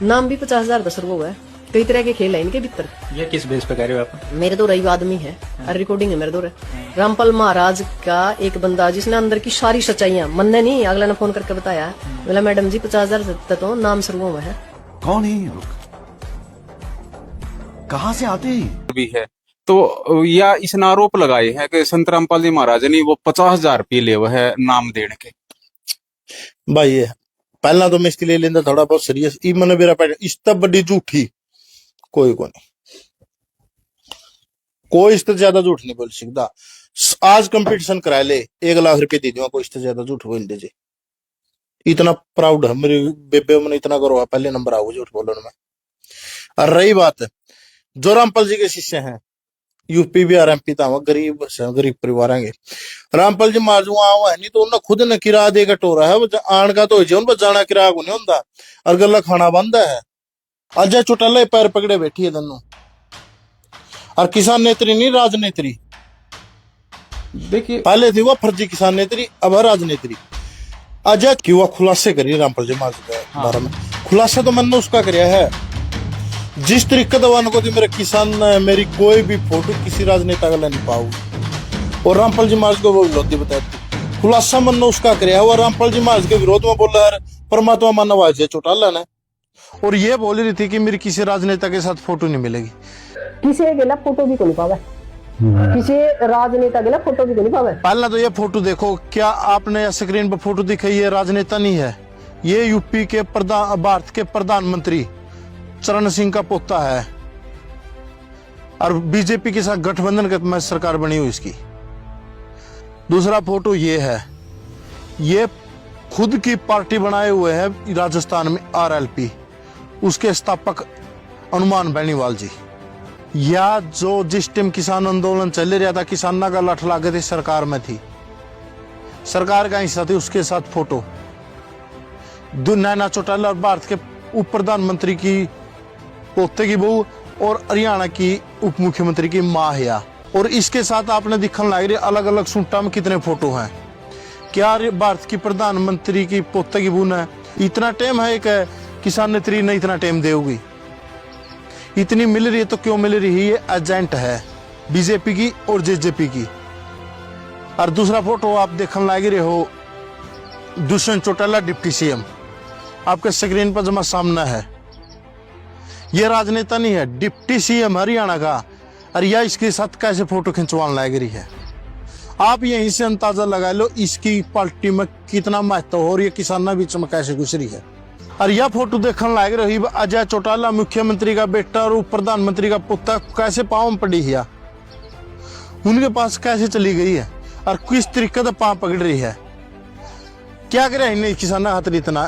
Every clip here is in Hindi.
नाम भी 50,000 का शुरू हुआ है। कई तरह के खेल है इनके भीतर। ये किस बेस पे कह रहे हो आप? मेरे तो रही आदमी है और रिकॉर्डिंग है मेरे दो। रामपाल महाराज का एक बंदा जिसने अंदर की सारी सच्चाइयां मन ने नहीं, अगला ने फोन करके बताया, बोला मैडम जी 50,000 तो नाम शुरू हुआ है। कौन है ये लोग? कहाँ से आते हैं? भी है तो या इसने आरोप लगाए हैं कि संत रामपाल जी महाराज ने वो 50,000 रुपये ले हुए है नाम देने के। भाई ये पहला तो मैं इसके लिए लेंदा थोड़ा बहुत सीरियस ई मन मेरा पैट इस तब बड़ी झूठी कोई को नहीं, कोई इससे ज्यादा झूठ नहीं बोल सकता। आज कंपटीशन करा ले 1 लाख रुपए दे दूंगा, कोई इससे ज्यादा झूठ बोल दे। इतना प्राउड है मेरी बेबे, मैंने इतना करो पहले नंबर आओ झूठ बोलने में। और रही बात जो रामपाल जी के शिष्य हैं यूपी बिहार एमपी था गरीब गरीब परिवार हैं रामपाल जी महाराज वहां है नहीं तो उन्हें खुद ने किराया देकर टोरा है आन का तो उन जाना किराया को नहीं होता और गला खाना बंद है। अजय चौटाला पैर पकड़े बैठी है दोनों। और किसान नेत्री नहीं राजनेत्री। देखिए पहले थी वो फर्जी किसान नेत्री, अब है राजनेत्री। अजय की वह खुलासे करिए रामपाल जी महाराज के बारे में। खुलासा तो मैंने उसका कराया है जिस तरीके दवान को मेरे किसान मेरी कोई भी फोटो किसी राजनेता का नहीं पाऊ और रामपाल जी महाराज को वो विरोधी बताती। खुलासा मन उसका कराया हुआ रामपाल जी महाराज के विरोध में बोला है परमात्मा मानव अजय चौटाला ने। और ये बोल रही थी कि मेरी किसी राजनेता के साथ फोटो नहीं मिलेगी। किसी के फोटो भी को नहीं पावे, किसी राजनेता के फोटो भी को नहीं पावे। पहला तो ये फोटो देखो, क्या आपने स्क्रीन पर फोटो दिखाई है? राजनेता नहीं है ये, यूपी के भारत के प्रधानमंत्री चरण सिंह का पोता है और बीजेपी के साथ गठबंधन के सरकार बनी हुई इसकी। दूसरा फोटो ये है, ये खुद की पार्टी बनाए हुए हैं राजस्थान में आरएलपी, उसके स्थापक हनुमान बेनीवाल जी। या जो जिस टाइम किसान आंदोलन चल रहा था किसानों का लठ लागे थे सरकार में थी, सरकार का हिस्सा थी, उसके साथ फोटो। नैना चौटाला और भारत के उप प्रधानमंत्री की पोते की बहू और हरियाणा की उप मुख्यमंत्री की मां है। और इसके साथ आपने दिखने लग रही अलग अलग सूटा में कितने फोटो हैं। क्या भारत की प्रधानमंत्री की पोते की बहू है? इतना टाइम है एक किसान नेत्री ने इतना टाइम देगी? इतनी मिल रही है तो क्यों मिल रही है? ये एजेंट है बीजेपी की और जेजेपी की। और दूसरा फोटो आप देखने लग रहे हो दुष्यंत चौटाला डिप्टी सीएम, आपके स्क्रीन पर जमा सामने है। ये राजनेता नहीं है, डिप्टी सीएम हरियाणा का। और यह इसके साथ कैसे फोटो खिंचवाने लग रही है? आप यहीं से अंदाजा लगा लो इसकी पार्टी में कितना महत्व हो और ये किसानों बीच में कैसे घुस रही है। और यह फोटो देखने लग रही अजय चौटाला मुख्यमंत्री का बेटा और प्रधानमंत्री का पुत्र कैसे पाँव में पड़ी है, उनके पास कैसे चली गई है और किस तरीके से पाँव पकड़ रही है। क्या करे इन्हें किसाना खातर इतना?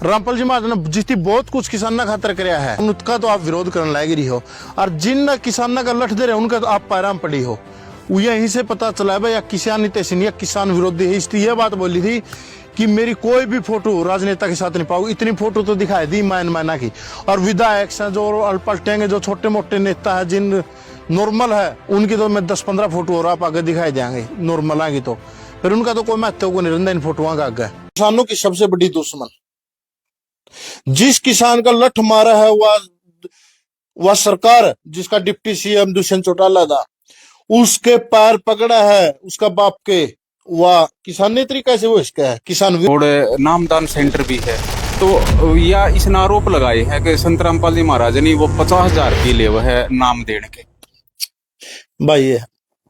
रामपाल जी महाराज ने जितनी बहुत कुछ किसाना खातर कराया है उनका तो आप विरोध करने लग रही हो और जिन किसाना का लठ दे रहे उनका तो आप पैराम पड़ी हो। यहीं से पता चला है भाई किसान या किसान विरोधी है। इसलिए यह बात बोली थी कि मेरी कोई भी फोटो राजनेता के साथ नहीं पाऊँ। इतनी फोटो तो दिखाई दी मैना की। और विधायक हैं जो अल्पलटेंगे जो छोटे मोटे नेता है जिन नॉर्मल है उनकी तो मैं 10-15 फोटो और आप आगे दिखाई देंगे नॉर्मल आगे तो फिर उनका तो कोई महत्व को नहीं रहता इन फोटोओं का आगे। किसानों की सबसे बड़ी दुश्मन जिस किसान का लठ मारा है वह सरकार जिसका डिप्टी सीएम दुष्यंत चौटाला था उसके पैर पकड़ा है उसका बाप के। वह किसान नेत्री कैसे वो इसका है किसान और नामदान सेंटर भी है तो या इसने आरोप लगाए हैं कि संत रामपाल जी महाराज ने वो 50,000 रुपये ले हुए है नाम देने के। भाई ये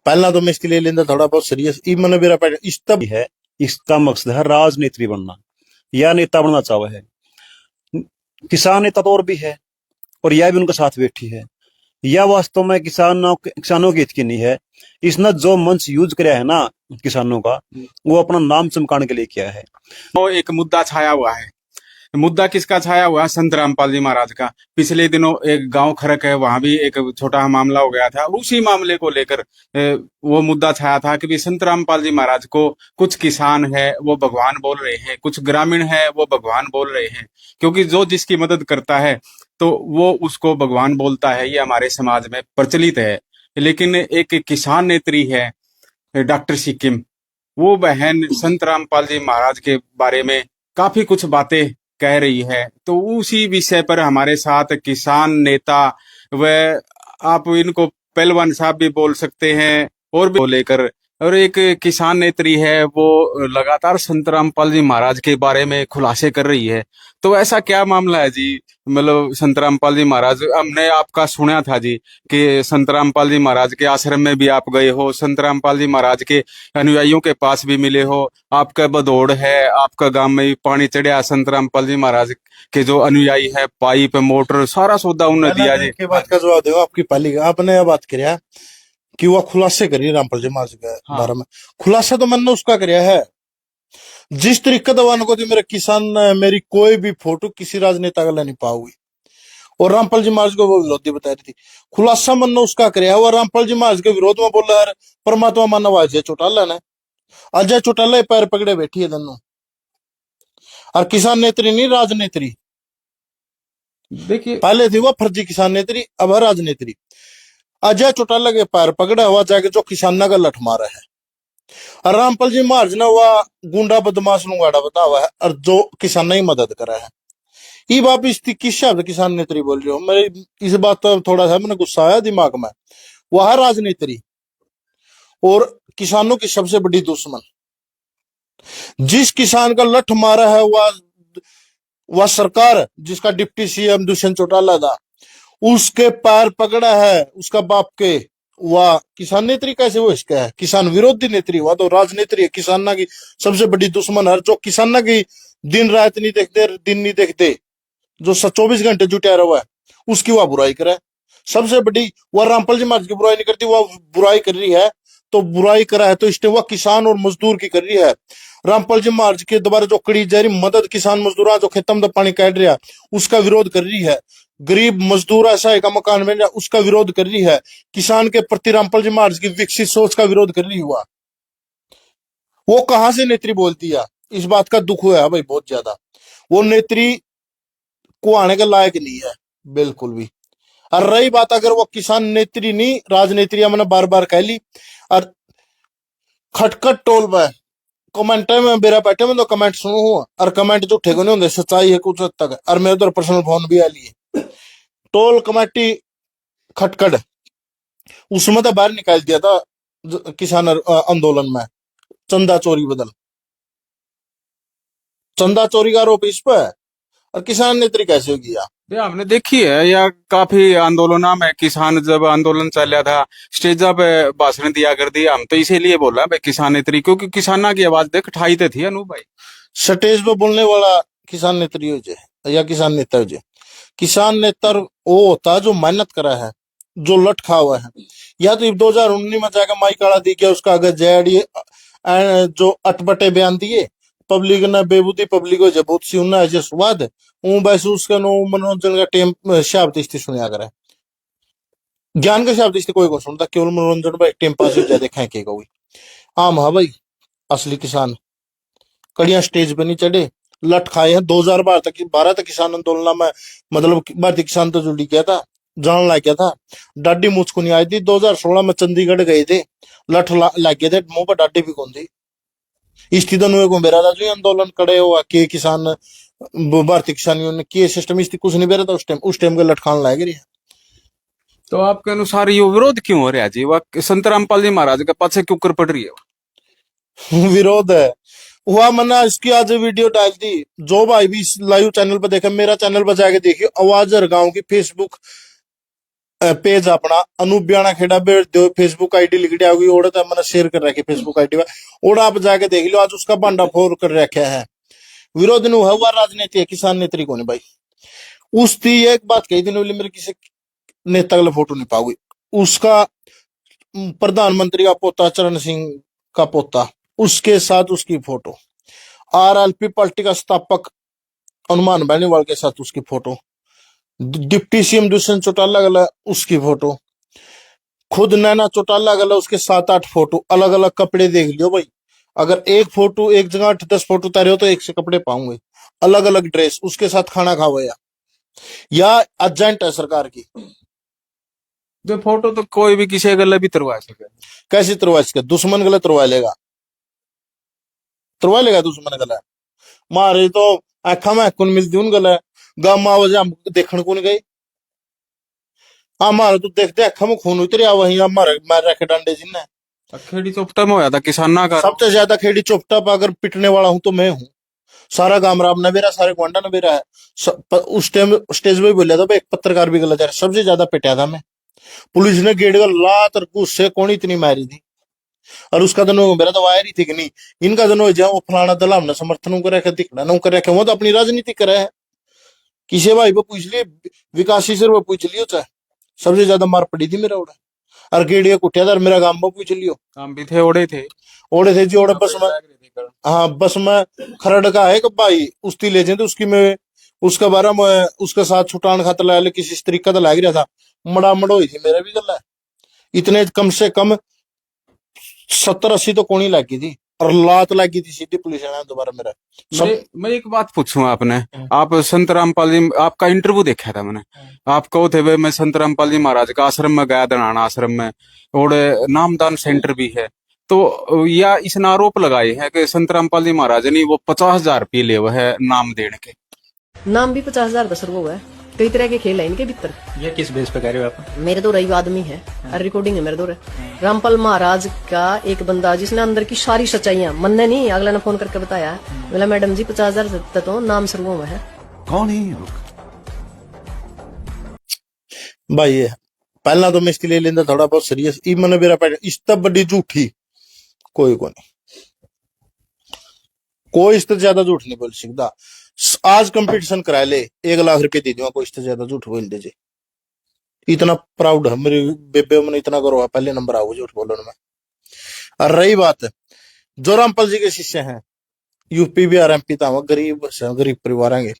पहला तो मैं इसके लिए लेंदा थोड़ा बहुत सीरियस ई मन मेरा पैट इस तब है। इसका मकसद है राजनेत्री बनना या नेता बनना चाहे है। किसान नेता तो और भी है और यह भी उनके साथ बैठी है। यह वास्तव में किसानों के हित की नहीं है। इसने जो मंच यूज कराया है ना किसानों का वो अपना नाम चमकाने के लिए किया है। वो एक मुद्दा छाया हुआ है। मुद्दा किसका छाया हुआ है? संत रामपाल जी महाराज का। पिछले दिनों एक गांव खरक है वहां भी एक छोटा मामला हो गया था। उसी मामले को लेकर वो मुद्दा छाया था कि संत रामपाल जी महाराज को कुछ किसान है वो भगवान बोल रहे हैं, कुछ ग्रामीण है वो भगवान बोल रहे हैं, क्योंकि जो जिसकी मदद करता है तो वो उसको भगवान बोलता है। ये हमारे समाज में प्रचलित है। लेकिन एक किसान नेत्री है डॉक्टर सिक्किम, वो बहन संत रामपाल जी महाराज के बारे में काफी कुछ बातें कह रही है। तो उसी विषय पर हमारे साथ किसान नेता व आप इनको पहलवान साहब भी बोल सकते हैं और भी लेकर, और एक किसान नेत्री है वो लगातार संत रामपाल जी महाराज के बारे में खुलासे कर रही है। तो ऐसा क्या मामला है जी? मतलब संत रामपाल जी महाराज, हमने आपका सुना था जी कि संत रामपाल जी महाराज के आश्रम में भी आप गए हो, संत रामपाल जी महाराज के अनुयायियों के पास भी मिले हो, आपका बदौड़ है, आपका गांव में भी पानी चढ़िया संत रामपाल जी महाराज के जो अनुयायी है, पाइप मोटर सारा सौदा उन्होंने दिया जी। की बात का जवाब दो। आपकी पहली आपने यह बात करिया कि वह खुलासे करिए रामपाल जी महाराज के बारे में। खुलासा तो मैंने उसका करिया है जिस तरीके दवाने को मेरे किसान मेरी कोई भी फोटो किसी राजनेता का नहीं पाओगी, और रामपाल जी महाराज को वो विरोधी बता रही थी। खुलासा मैंने उसका करिया हुआ रामपाल जी महाराज के विरोध में बोला है परमात्मा मानव अजय चौटाला ने। अजय चौटाला पैर पकड़े बैठी है दोनों, और किसान नेत्री नहीं राजनेत्री। देखिए पहले थी वो फर्जी किसान नेत्री, अब है राजनेत्री। अजय चौटाला के पैर पकड़ा हुआ जाके जो किसाना का लठ मारा है, और रामपाल जी महाराज ने वह गुंडा बदमाश लुंगाड़ा बता हुआ है और जो किसाना ही मदद करा है। ये बात किस शब्द किसान नेत्री बोल रही हो? मेरी इस बात पर थोड़ा सा मैंने गुस्सा आया दिमाग में। वह है राजनेत्री और किसानों की सबसे बड़ी दुश्मन। जिस किसान का लठ मारा है वह सरकार जिसका डिप्टी सीएम दुष्यंत चौटाला था, उसके पैर पकड़ा है उसका बाप के। वह किसान नेत्री कैसे वो इसका है? किसान विरोधी नेत्री, वह तो राजनेत्री है, किसाना की सबसे बड़ी दुश्मन है। जो किसाना की दिन रात नहीं देखते, दिन नहीं देखते, जो 24 घंटे जुटा रहा है, उसकी वह बुराई करे। सबसे बड़ी वह रामपाल जी महाराज की बुराई नहीं करती, वह बुराई कर रही है। तो बुराई करा है तो इसने वह किसान और मजदूर की कर रही है। रामपाल जी महाराज के द्वारा जो कड़ी जा रही मदद किसान मजदूर जो खेतम में पानी काट रहा उसका विरोध कर रही है। गरीब मजदूर ऐसा का मकान बन रहा उसका विरोध कर रही है। किसान के प्रति रामपाल जी महाराज की विकसित सोच का विरोध कर रही हुआ। वो कहां से नेत्री बोलती है? इस बात का दुख हुआ है भाई बहुत ज्यादा। वो नेत्री को आने के लायक नहीं है बिल्कुल भी। और रही बात अगर वो किसान नेत्री नहीं राजनेत्री, मैंने बार बार कह ली। और खटखट टोल में कमेंट में मेरा बैठे में तो कमेंट सुनो हुआ, और कमेंट जो ठेके नहीं होंगे सच्चाई है कुछ हद तक। और मेरे उधर पर्सनल फोन भी आ लिए टोल कमेटी खटखट, उसमें तो बाहर निकाल दिया था किसान आंदोलन में चंदा चोरी बदल चंदा चोरी का आरोप इस पर, और किसान नेत्री कैसे हो गया? आपने देखी है या काफी आंदोलना में किसान जब आंदोलन चल रहा था स्टेजा पे भाषण दिया कर दिया। हम तो इसीलिए बोला भाई किसान नेत्री, क्योंकि किसाना की आवाज देख ठाई तो थी अनूप भाई। स्टेज पे बोलने वाला किसान नेत्री हो जाए या किसान नेता हो जाए। किसान नेता वो होता है जो मेहनत करा है, जो लट खा हुआ है। या तो 2019 में जाकर माई काला दी गया उसका अगर जेडी जो अटपटे बयान दिए पब्लिक ने बेबूदी पब्लिक हो जाए बहुत सी उन्ना है स्वाद वैसे उसका नो मनोरंजन का टेम शब्द इस्ती सुनिया करे। ज्ञान का शब्द इस्ती कोई को सुनता, केवल मनोरंजन भाई टेम पास हो जाए देखें के कोई आम है भाई। असली किसान कड़िया स्टेज पे नहीं चढ़े, लट खाए हैं। 2012 तक किसान आंदोलन में मतलब भारतीय किसान तो जुड़ी गया था, जान लग गया था, डाडी मुझको नहीं आई थी। 2016 में चंडीगढ़ गए थे, लठ लग गए थे मुंह पर, डाडी भी कौन थी। स्थिति को बेरा था जो आंदोलन करे हुआ के किसान भारतीय किसान यूनियन की सिस्टम स्थिति कुछ नहीं बेरा था उस टाइम के लठ खान लग रही है। तो आपके अनुसार ये विरोध क्यों हो रहा है जी? वह संत रामपाल जी महाराज के पास क्यों कर पड़ रही है? विरोध है हुआ मैंने इसकी आज वीडियो डाल दी। जो भाई भी लाइव चैनल पर देखा मेरा चैनल पर जाके देखिए, आवाज हरगांव की फेसबुक पेज अपना अनूप ब्याणा खेड़ा दो फेसबुक आईडी लिख दिया होगी ओड़ा तो मैंने शेयर कर रखी फेसबुक आईडी में, ओड़ा आप जाके देख लो। आज उसका भांडा फोड़ कर रखा है। विरोध नहीं हुआ राजनीति है, किसान नेत्री को नहीं भाई। उसकी एक बात कही दिन मेरे किसी नेता का फोटो नहीं पाओगी। उसका प्रधानमंत्री का पोता चरण सिंह का पोता उसके साथ उसकी फोटो, आरएलपी पार्टी का स्थापक हनुमान बेनीवाल के साथ उसकी photo, deputy CM Dushyant Chautala गला उसकी फोटो, खुद नैना चौटाला गला उसके 7-8 फोटो, अलग अलग कपड़े देख लियो भाई। अगर एक फोटो एक जगह 8-10 फोटो तारे हो तो एक से कपड़े पाऊंगे, अलग अलग ड्रेस, उसके साथ खाना खाओ या एजेंट है सरकार की। जो फोटो तो कोई भी किसी गले भी तरवा सके, कैसे तरवा सके? दुश्मन गला तरवा लेगा दुश्मन गला। मारे तो आखा में कौन मिलती उन गला गांव में आवाज हम देखण कौन गए हमारा तो देखते अखा में खून उतरिया वही हमारे मार रखे डंडे जिन्ने खेड़ी चौपटा में होया था किसाना का। सबसे ज्यादा खेड़ी चौपटा पर अगर पिटने वाला हूं तो मैं हूँ। सारा गांव राम नवेरा सारे गोंडा नवेरा है। उस टाइम स्टेज पे बोला था भाई एक पत्रकार भी गलत है सबसे ज्यादा पिटा था मैं। पुलिस ने गेट का लात और गुस्से कौन इतनी मारी थी और उसका तो मेरा तो वायर ही थी कि नहीं इनका तो जाओ वो फलाना दल हमने समर्थन कर रखे दिखना न कर रखे वो तो अपनी राजनीति करे है। किसी भाई वो पूछ लिए विकास सर वो पूछ लियो चाहे सबसे ज्यादा मार पड़ी थी मेरा उड़ा और गेड़िया कुटियादार मेरा गांव में पूछ लियो हम भी थे ओड़े थे जी ओड़े बस में हाँ बस में खरड़ का है कि भाई उसकी ले जाते उसकी में उसका बारा में उसके साथ छुटान खातर लाया किसी तरीका तो लाग रहा था मड़ा मड़ो हुई थी मेरा भी गला इतने कम से कम 70-80 तो कोनी लगी थी और लात लगी थी सीधी पुलिस ने दोबारा मेरा मैं एक बात पूछूं आपने आप संत रामपाल जी आपका इंटरव्यू देखा था मैंने आप कहो थे भाई मैं संत रामपाल जी महाराज का आश्रम में गया दनाना आश्रम में और नामदान सेंटर भी है तो या इसने आरोप लगाए हैं कि संत रामपाल जी महाराज ने वो 50,000 रुपये ले हुए है नाम देने के। नाम भी 50,000 का शुरू हुआ है। कई तरह के खेल है इनके भीतर। ये किस बेस पे कह रहे हो आप? मेरे तो रही आदमी है और रिकॉर्डिंग है मेरे दो रामपाल महाराज का एक बंदा जिसने अंदर की सारी सच्चाइयां मनने नहीं अगला ने फोन करके बताया बोला मैडम जी 50,000 तो नाम शुरू हुआ है। कौन है ये लोग? भाई ये पहला तो मैं इसके लिए लेंदा थोड़ा बहुत सीरियस ई मन मेरा पैड इस तब बड़ी झूठी कोई को नहीं कोई इससे ज्यादा झूठ नहीं बोल सकता। आज कंपटीशन करा ले 1 लाख रुपए दे दूंगा कोई इससे ज्यादा झूठ बोल दीजिए इतना प्राउड है मेरे बेबे मैंने इतना करो पहले नंबर आओ झूठ बोलने में। और रही बात जो रामपाल जी के शिष्य हैं यूपी बिहार एमपी था गरीब परिवार आएंगे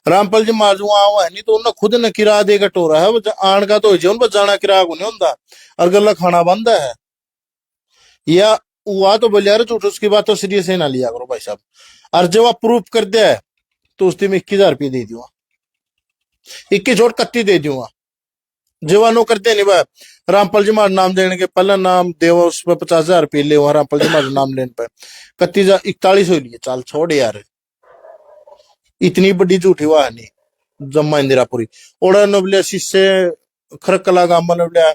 रामपाल जी माजू आओ है नहीं तो उन्हें खुद ने किराया देकर टोरा है आन का तो उन पर जाना किराया को नहीं होता और गला खाना बंद है या हुआ तो बोलिया झूठ उसकी बात तो सीरियस ही ना लिया करो भाई साहब। और जब आप प्रूफ कर दिया है तो उस दिन में 21,000 रुपये दे दूंगा 21 छोड़ 31 दे दूंगा जवानों करते नहीं भाई रामपाल जी मार नाम देने के पहला नाम देवा उस पर 50,000 रुपये ले वहां रामपाल जी मार नाम लेने पर 41 हो लिए चाल छोड़ यार इतनी बड़ी झूठी हुआ नहीं जम्मा इंदिरापुरी ओड़ा नबलिया शिष्य खरकला गांव में नबलिया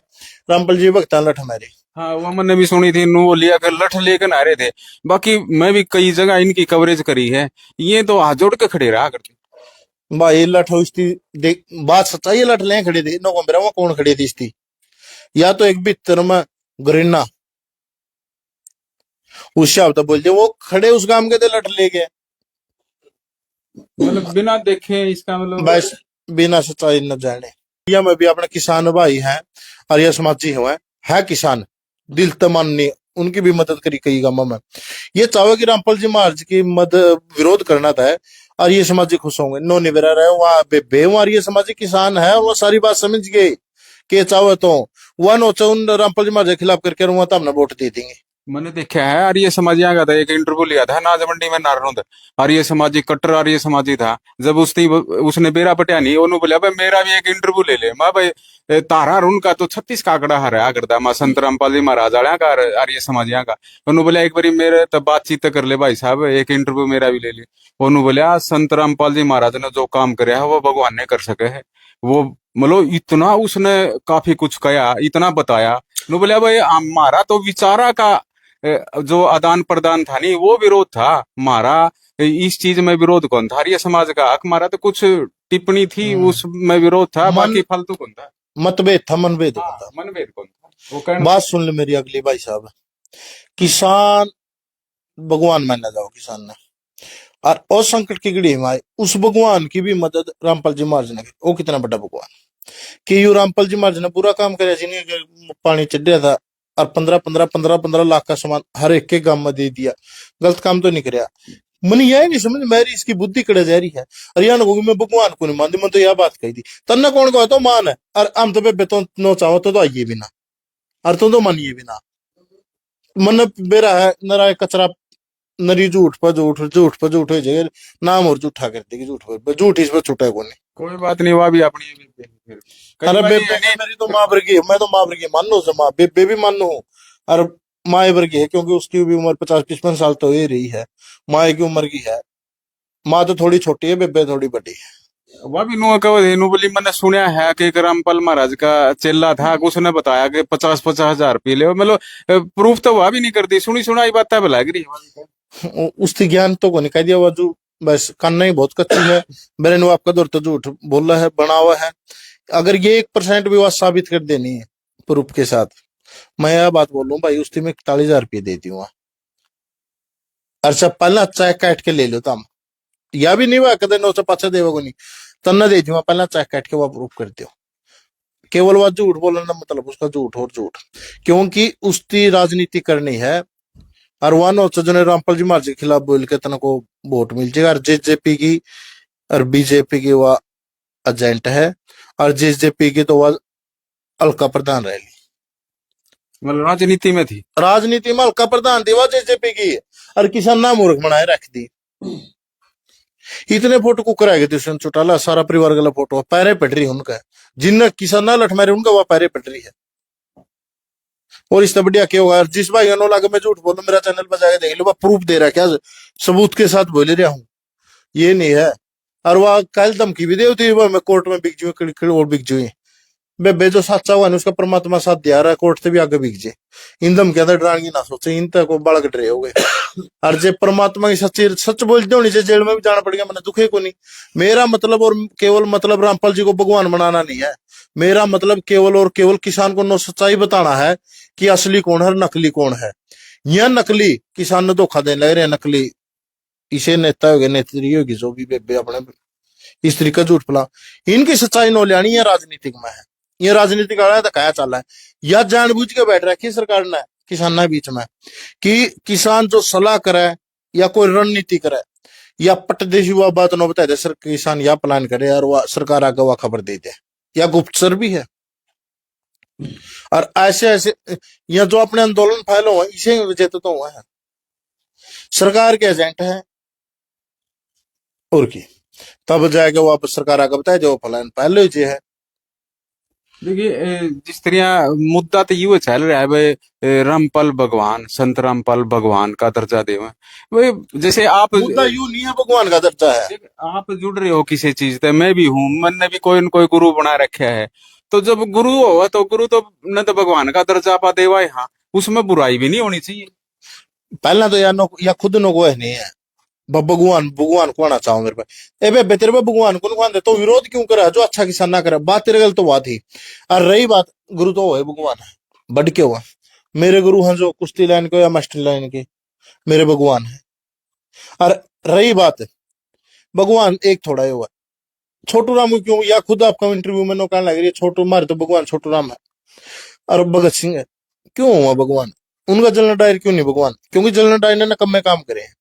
रामपाल जी भक्ता लठ मारे। हाँ वो मैंने भी सुनी थी नो लिया कर लठ लेकर आ रहे थे। बाकी मैं भी कई जगह इनकी कवरेज करी है ये तो हाथ जोड़ के खड़े रहा करते भाई लठ इसकी बात सच्चाई लठ ले खड़े थे नो मेरा वहां कौन खड़े थी इसकी या तो एक भीतर में गरिना उस शब्द तो बोलते वो खड़े उस गांव के थे लठ ले गए मतलब बिना देखे इसका मतलब बस बिना सच्चाई न जाने। या मैं भी अपने किसान भाई हैं और ये समाजी हुए है किसान दिल तमन ने उनकी भी मदद करी कई गांवों में ये चाहो कि रामपाल जी महाराज की मदद विरोध करना था और ये समाजी खुश होंगे नो निवेरा रहे वहां बेबे और ये समाजी किसान है और वो सारी बात समझ गए कि चाहो तो वह नो उन रामपाल जी महाराज के खिलाफ करके वहां तो अपना वोट दे देंगे। मैंने देखा है आर्य समाजिया का था एक इंटरव्यू लिया था नाज मंडी में नारनौंद आर्य समाजी कट्टर आर्य समाजी था जब उसने बेरा पटिया नहीं उन्होंने बोला भाई मेरा भी एक इंटरव्यू ले ले माँ भाई तारा उनका तो 36 का आंकड़ा हरा आंकड़ा माँ संत रामपाल जी महाराज आया का आर्य समाजिया का उन्होंने बोला एक बारी मेरे तब बातचीत कर ले भाई साहब एक इंटरव्यू मेरा भी ले ले उन्होंने बोला संत रामपाल जी महाराज ने जो काम करे है वो भगवान ने कर सके है वो मतलब इतना उसने काफी कुछ कहा इतना बताया उन्होंने बोला भाई हमारा तो विचारा का जो आदान प्रदान था नहीं वो विरोध था हमारा इस चीज में विरोध कौन था आर्य समाज का हमारा तो कुछ टिप्पणी थी उसमें विरोध था बाकी फालतू कौन था मतभेद था मनभेद मनभेद कौन था वो कहना बात सुन ले मेरी अगली भाई साहब किसान भगवान माना जाओ किसान ने और संकट की घड़ी में आए उस भगवान की भी मदद रामपाल जी महाराज ने की वो कितना बड़ा भगवान कि यू रामपाल जी महाराज ने पूरा काम कराया जिन्हें पानी चढ़िया था और 15 लाख का सामान हर एक के गांव में दे दिया गलत काम तो नहीं कराया मन यह नहीं समझ मेरी इसकी बुद्धि कड़े जा रही है हरियाणा को मैं भगवान को नहीं मानती मैं तो यह बात कही थी तन्ना कौन को तो मान है और हम तो बेतन नो चाहो तो आइए भी ना और तो मानिए भी ना मन बेरा है नरा कचरा नरी झूठ पर झूठ हो जाएगा नाम और झूठा कर देगी झूठ इस पर छुटा को नहीं कोई बात नहीं वह भी अपनी अरे बेबे मेरी तो माँ वर्गी है मैं तो माँ वर्गी मान लो माँ बेबे भी मान लो और माँ वर्गी है क्योंकि उसकी भी उम्र 50-55 साल तो ये रही है माँ की उम्र की है माँ तो थोड़ी छोटी है, बेबे थोड़ी बड़ी है। वह भी नु बोली मैंने सुना है कि एक रामपाल महाराज का चेला था, उसने बताया कि 50-50 हजार रुपये ले, मतलब प्रूफ तो वह भी नहीं करती, सुनी सुनाई बात है भला गिरी। उसकी ज्ञान तो को नहीं कह दिया वो जो बस कानना ही बहुत कच्ची है। मेरे नु आपका दौर तो झूठ बोला है, बना हुआ है। अगर ये 1% भी बात साबित कर देनी है प्रूफ के साथ, मैं यह बात बोलूं भाई, उसकी मैं 41,000 रुपये देती हूँ। अच्छा पहला चेक काट के ले लो तम, या भी नहीं हुआ कदे 905 देवा को नहीं तन्ना दे दूंगा, पहला चेक काट के वो प्रूफ कर दो। केवल वह झूठ बोलना मतलब उसका झूठ और झूठ, क्योंकि उसकी राजनीति करनी है। और वह नो जो रामपाल जी महाराज के खिलाफ बोल के तना को वोट मिल जाएगा। और जेजेपी की और बीजेपी की वह एजेंट है, और जेजेपी की तो वह हल्का प्रधान रहेगी, मतलब राजनीति में थी, राजनीति में हल्का प्रधान थी वह जेजेपी की। और किसान ना मूर्ख बनाए रख दी। इतने फोटो को कराएगा दुष्यंत चौटाला, सारा परिवार का फोटो पैरे पट रही उनका, जिन किसान ना लठ मारे उनका वह पैरे पट रही है। और इससे बढ़िया क्या होगा, जिस भाई नो लागे मैं झूठ बोलूं, मेरा चैनल पर जाकर देख लो, वह प्रूफ दे रहा है, क्या सबूत के साथ बोल रहा हूँ, ये नहीं है। और वह कल धमकी भी दे होती, वह मैं कोर्ट में बिक जू और बिक जू बे जो सच्चा हुआ उसका परमात्मा साथ दिया रहा है, कोर्ट से भी आगे बिक जे। इन दम के अंदर डराएंगे ना सोचे, इन तक बालक डरे हो गए। और जे परमात्मा की सच्ची सच बोलते होनी चाहिए, जेल में भी जाना पड़ेगा, मैंने दुखे को नहीं। मेरा मतलब और केवल मतलब रामपाल जी को भगवान बनाना नहीं है, मेरा मतलब केवल और केवल किसान को नो सच्चाई बताना है कि असली कौन है और नकली कौन है। यह नकली किसान ने धोखा देने लग रहे हैं, नकली इसे नेता हो गए, नेत्री होगी जो भी बेबे अपने इस तरीके झूठ फैला, इनकी सच्चाई नो लियानी है राजनीतिक में है। ये राजनीतिक दिखाया चल रहा है, या जानबूझ के बैठ रखी सरकार ने किसानों के बीच में कि किसान जो सलाह करे या कोई रणनीति करे या पटदेशी वह बात न बताए दे, सर किसान या प्लान करे और वह सरकार आगे वह खबर दे दे, या गुप्तचर भी है। और ऐसे ऐसे या जो अपने आंदोलन फैले हुए इसे वजह तो हुआ है, सरकार के एजेंट है और की तब जाएगा वापस सरकार आगे बताए जो प्लान पहले ही है। देखिए जिस तरह मुद्दा तो ये चल रहा है भाई, रामपाल भगवान, संत रामपाल भगवान का दर्जा देवे भाई, जैसे आप मुद्दा यूं नहीं है भगवान का दर्जा है। आप जुड़ रहे हो किसी चीज से, मैं भी हूँ, मैंने भी कोई न कोई गुरु बना रखा है, तो जब गुरु हो तो गुरु तो न तो भगवान का दर्जा पा देवा, यहाँ उसमें बुराई भी नहीं होनी चाहिए। पहला तो या खुद नो को नहीं है भगवान भगवान को आना चाहो मेरे पे ए बे तेरे पे भगवान को नुकसान दे तो विरोध क्यों करा, जो अच्छा किसान ना करे, बात तेरे गल तो बात ही। और रही बात गुरु तो है भगवान है, बढ़ के हुआ मेरे गुरु हैं जो कुश्ती लाइन के या मास्टर लाइन के मेरे भगवान है। और रही बात भगवान एक थोड़ा ही हुआ, छोटू राम क्यों, या खुद आपका इंटरव्यू में कहने लग रही है छोटू मारे तो भगवान छोटू राम है और भगत सिंह है, क्यों हुआ भगवान, उनका जलना डायर क्यों नहीं भगवान, क्योंकि जलना डायर ने कम में काम करे हैं,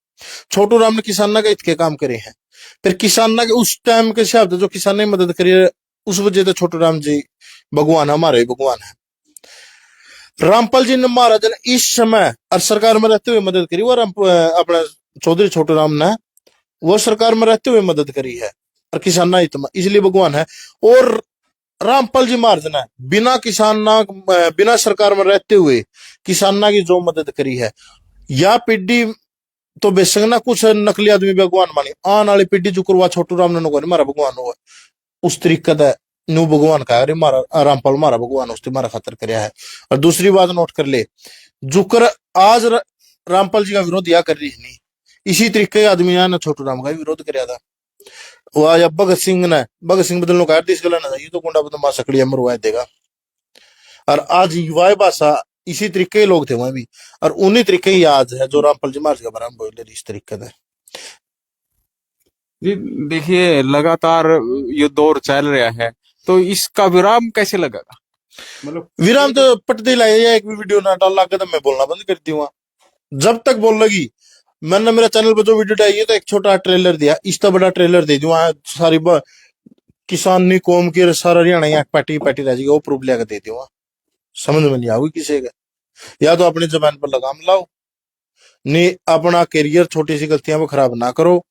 छोटू राम ने किसाना के हित के काम करे हैं। फिर किसाना के उस टाइम के हिसाब से जो किसान ने मदद करी है, उस वजह से छोटू राम जी भगवान हमारे भगवान है। रामपाल जी ने महाराज ने इस समय और सरकार में रहते हुए मदद करी, वो अपने चौधरी छोटू राम ने वो सरकार में रहते हुए मदद करी है और किसाना हित में, इसलिए भगवान है। और रामपाल जी महाराज ने बिना सरकार में रहते हुए किसाना की जो मदद करी है, या पीढ़ी तो बेशक ना कुछ नकली आदमी भगवान मानी, आने वाली पीढ़ी जो करवा छोटू राम ने नो मारा भगवान हुआ उस तरीके का नु भगवान का, अरे मारा रामपाल मारा भगवान उसने मारा खातर कराया है। और दूसरी बात नोट कर ले, जुकर आज रामपाल जी का विरोध या कर रही नहीं, इसी तरीके के आदमी ने छोटू राम का विरोध कराया था। वह या भगत सिंह बदलने का दिस गला ना, ये तो गुंडा बदमाश सकड़ी मरवा देगा। और आज युवा भाषा इसी तरीके के लोग थे वहां भी, और उन्हीं तरीके ही आज है जो रामपाल जी महाराज के बारे में बोले इस तरीके से। जी देखिए लगातार ये दौर चल रहा है, तो इसका विराम कैसे लगेगा, मतलब विराम तो पटते लाया, एक भी वीडियो ना डाल लगा तो मैं बोलना बंद कर दूंगा, जब तक बोल लगी। मैंने मेरा चैनल पर जो वीडियो डाली तो एक छोटा ट्रेलर दिया, इसका बड़ा ट्रेलर दे दूंगा, सारी किसान नी कौम की सारा हरियाणा यहाँ पार्टी पार्टी रह जाएगी, वो प्रूफ लेकर दे दूंगा, समझ में नहीं आऊगी किसी का। या तो अपनी जबान पर लगाम लाओ, नहीं अपना करियर छोटी सी गलतियां पर खराब ना करो,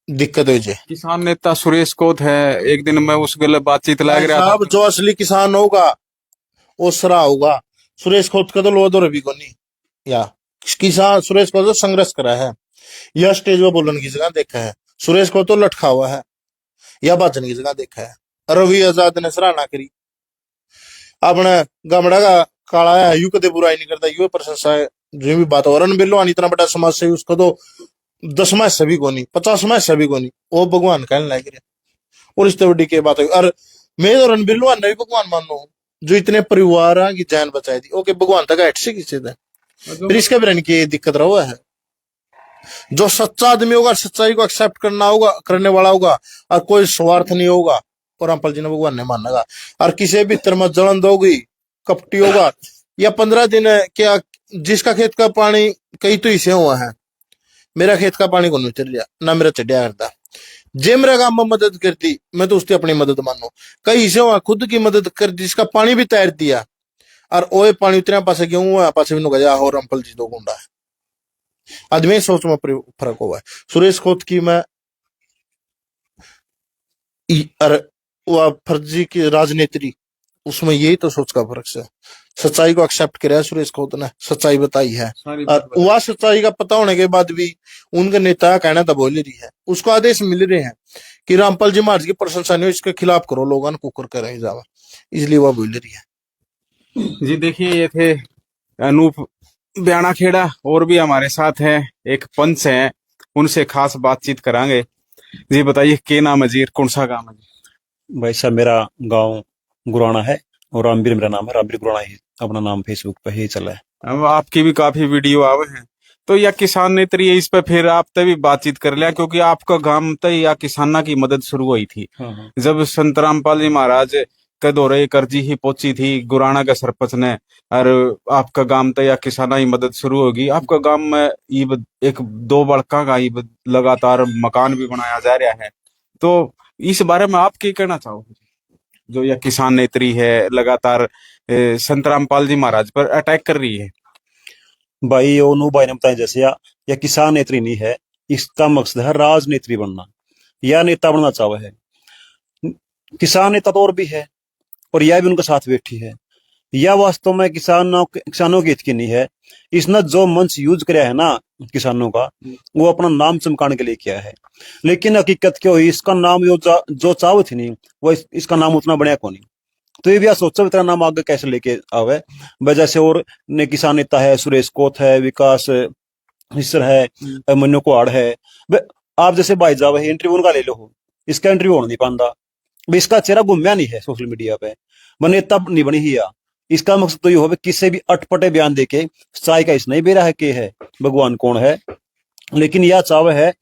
दिक्कत हो जाए। किसान नेता सुरेश कोत है, एक दिन मैं उस गले बातचीत लग रहा था, जो असली किसान होगा वो सरा होगा। सुरेश खोत का तो लो दो रवि को नहीं, या किसान सुरेश को तो संघर्ष करा है, यह स्टेज पर बोलन की जगह देखा है। सुरेश को तो लटका हुआ है या बाजन की जगह देखा है। रवि आजाद ने सराहना करी, अपने गामड़ा का काला है, यू कदे बुराई नहीं करता, यू प्रशंसा है। जो भी बात हो रन बिल्लो इतना बड़ा समाज से उसको तो 10वां हिस्सा भी कोनी, 50वां हिस्सा भी कोनी, वो भगवान कहने लग रहा। और इस बड़ी की बात है। और मैं तो रण बिल्लो भी भगवान मानो हूं, जो इतने परिवार की जान बचाई थी, ओके भगवान तक हट से किसी थे। फिर इसके बिना की दिक्कत रहा है। जो सच्चा आदमी होगा, सच्चाई को एक्सेप्ट करना होगा, करने वाला होगा, और कोई स्वार्थ नहीं होगा, और रामपाल जी ने भगवान ने मानेगा। और किसी भी तरह में जलन दोगी, कपटी होगा, या 15 दिन क्या, जिसका खेत का पानी कई तो इसे हुआ है, मेरा खेत का पानी को नहीं चल लिया ना, मेरा चढ़िया करता जे मेरा काम में मदद करती, मैं तो उसकी अपनी मदद मानो। कई इसे हुआ खुद की मदद कर, जिसका पानी भी तैर दिया, और ओए पानी उतने पासे क्यों हुआ, पासे भी गया हो, रामपाल जी तो गुंडा है। आदमी सोच में फर्क हुआ है। सुरेश खोत की मैं वह फर्जी की राजनीति, उसमें यही तो सोच का फर्क है। सच्चाई को एक्सेप्ट किया सुरेश खोत ने, सच्चाई बताई है, और वह सच्चाई का पता होने के बाद भी उनके नेता कहना तो बोल रही है, उसको आदेश मिल रहे हैं कि रामपाल जी महाराज की प्रशंसा नहीं हो, इसके खिलाफ करो, लोगों को कुकर कर जावा, इसलिए वह बोल रही है। जी देखिए, ये थे अनूप ब्याणा खेड़ा। और भी हमारे साथ हैं एक पंच हैं, उनसे खास बातचीत करांगे। जी बताइए, के नाम है जी, कौन सा गांव है जी? भाई साहब मेरा गांव गुराना है और रामवीर मेरा नाम है, रामवीर गुराना ही अपना नाम फेसबुक पे ही चला है। अब आपकी भी काफी वीडियो आवे हैं, तो या किसान नेत्री है, इस पे फिर आप तक भी बातचीत कर लिया, क्योंकि आपका गांव तक या किसाना की मदद शुरू हुई थी जब संत रामपाल जी महाराज के दौरे कर्जी ही पहुंची थी गुराना के सरपंच ने, और आपका गांव तक या किसाना की मदद शुरू होगी। आपका गांव में एक 2 बड़का का लगातार मकान भी बनाया जा रहा है, तो इस बारे में आप क्या कहना चाहोगे? जो यह किसान नेत्री है लगातार संत रामपाल जी महाराज पर अटैक कर रही है। भाई ओनू भाई ने बताया जैसे या किसान नेत्री नहीं है, इसका मकसद है राजनेत्री बनना या नेता बनना चाहे है। किसान नेता तो और भी है और यह भी उनके साथ बैठी है। यह वास्तव में किसानों की हित की नहीं है। इसने जो मंच यूज किया है ना किसानों का, वो अपना नाम चमकाने के लिए किया है, लेकिन हकीकत क्या हुई, इसका नाम जो चाव थी नहीं, वो इसका नाम उतना बढ़िया को नहीं। तो ये भी सोचो तेरा नाम आगे कैसे लेके आवे। वजह से और ने किसान नेता है, सुरेश कोत है, विकास मिश्र है, मनु कुहाड़ है। आप जैसे भाई जावे इंटरव्यू उनका ले लो, इसका इंटरव्यू होने नहीं पाता। इसका चेहरा घूमया नहीं है सोशल मीडिया पे, मैं नेता नहीं बनी ही। इसका मकसद तो ये हो किसी भी अटपटे बयान देके सच्चाई का इस नहीं बेरा है कि है भगवान कौन है, लेकिन यह चाव है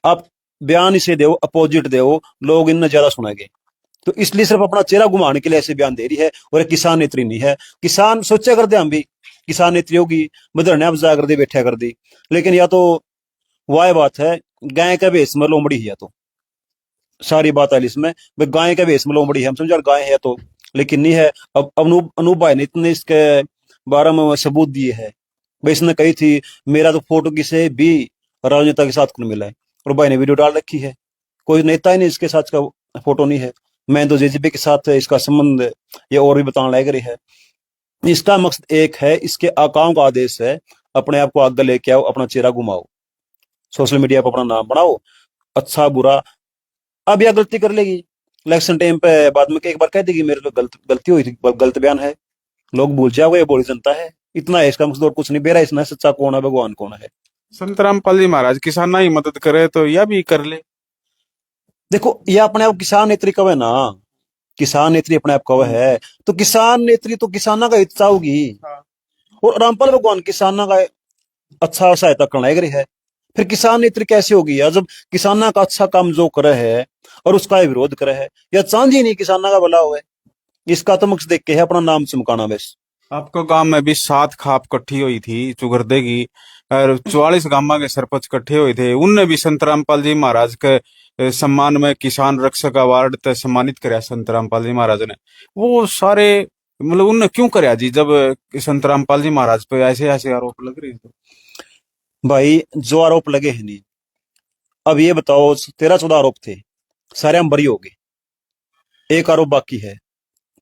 आप बयान इसे दो, अपोजिट दो, लोग इनने ज्यादा सुनेंगे। तो इसलिए सिर्फ अपना चेहरा घुमाने के लिए ऐसे बयान दे रही है, और किसान नेत्री नहीं है। किसान सोचा कर दे, हम भी किसान नेत्री होगी, धरने अफजा कर दे, बैठा कर दी, लेकिन या तो वाह बात है गाय का भेष में लोमड़ी है, तो सारी बात है इसमें गाय का भेष में लोमड़ी है, हम समझा गाय है तो, लेकिन नहीं है। अब अनूप भाई ने इतने इसके बारे में सबूत दिए है। भाई इसने कही थी मेरा तो फोटो किसी भी राजनेता के साथ को मिला है, और भाई ने वीडियो डाल रखी है, कोई नेता ही नहीं इसके साथ का फोटो नहीं है। मैं तो जेजेपी के साथ इसका संबंध ये और भी बताने लग रही है। इसका मकसद एक है, इसके आकाओं का आदेश है, अपने आप को आगे लेके आओ, अपना चेहरा घुमाओ, सोशल मीडिया पर अपना नाम बनाओ, अच्छा बुरा। अब यह गलती कर लेगी इलेक्शन टाइम पे, बाद में एक बार कह देगी मेरे तो गलती हुई थी, गलत बयान है, लोग भूल जाओगे, ये बोली जनता है। इतना है इसका मकसद, और कुछ नहीं। बेरा इसने सच्चा कौन है, भगवान कौन है। संत रामपाल जी महाराज किसाना ही मदद करे तो यह भी कर ले। देखो यह अपने आप किसान नेत्री कवे ना, किसान नेत्री अपने आप कवे है, तो किसान नेत्री तो किसाना का हित चाहोगी, और रामपाल भगवान किसाना का अच्छा सहायता करना है। फिर किसान नेत्री कैसे होगी यार, जब किसाना का अच्छा काम जो करे है और उसका विरोध करे है, या चांद ही नहीं किसाना का भला हुआ है। इसका तो मकसद देख के है अपना नाम चमकाना बस। आपको गांव में भी 7 खाप इकट्ठी हुई थी चुगरदे की, और 44 गांव के सरपंच इकट्ठे हुए थे, उनने भी संत रामपाल जी महाराज के सम्मान में किसान रक्षक अवार्ड तक सम्मानित कराया संत रामपाल जी महाराज ने। वो सारे मतलब उनने क्यों कराया जी, जब संत रामपाल जी महाराज पे ऐसे ऐसे आरोप लग रहे थे? भाई जो आरोप लगे हैं नहीं, अब ये बताओ 13-14 आरोप थे, सारे हम बरी हो गए, एक आरोप बाकी है,